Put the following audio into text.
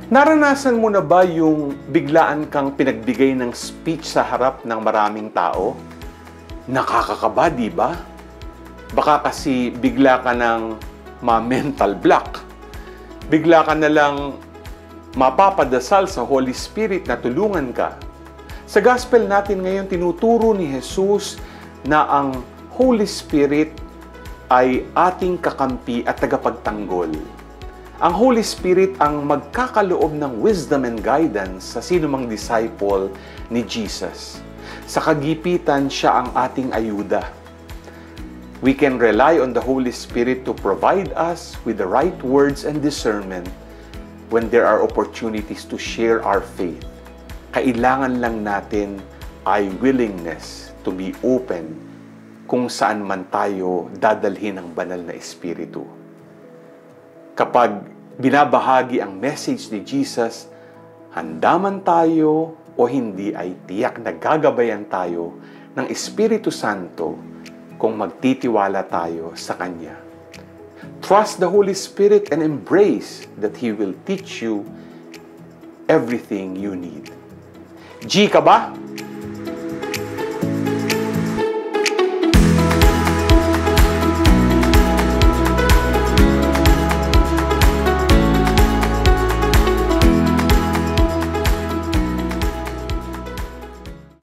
Naranasan mo na ba yung biglaan kang pinagbigay ng speech sa harap ng maraming tao? Nakakakaba, di ba? Baka kasi bigla ka ng ma-mental block. Bigla ka na lang mapapadasal sa Holy Spirit na tulungan ka. Sa gospel natin ngayon, tinuturo ni Jesus na ang Holy Spirit ay ating kakampi at tagapagtanggol. Ang Holy Spirit ang magkakaloob ng wisdom and guidance sa sinumang disciple ni Jesus. Sa kagipitan, siya ang ating ayuda. We can rely on the Holy Spirit to provide us with the right words and discernment when there are opportunities to share our faith. Kailangan lang natin ay willingness to be open kung saan man tayo dadalhin ng banal na Espiritu. Kapag binabahagi ang message ni Jesus, handa man tayo o hindi ay tiyak na gagabayan tayo ng Espiritu Santo kung magtitiwala tayo sa Kanya. Trust the Holy Spirit and embrace that He will teach you everything you need. G ka ba?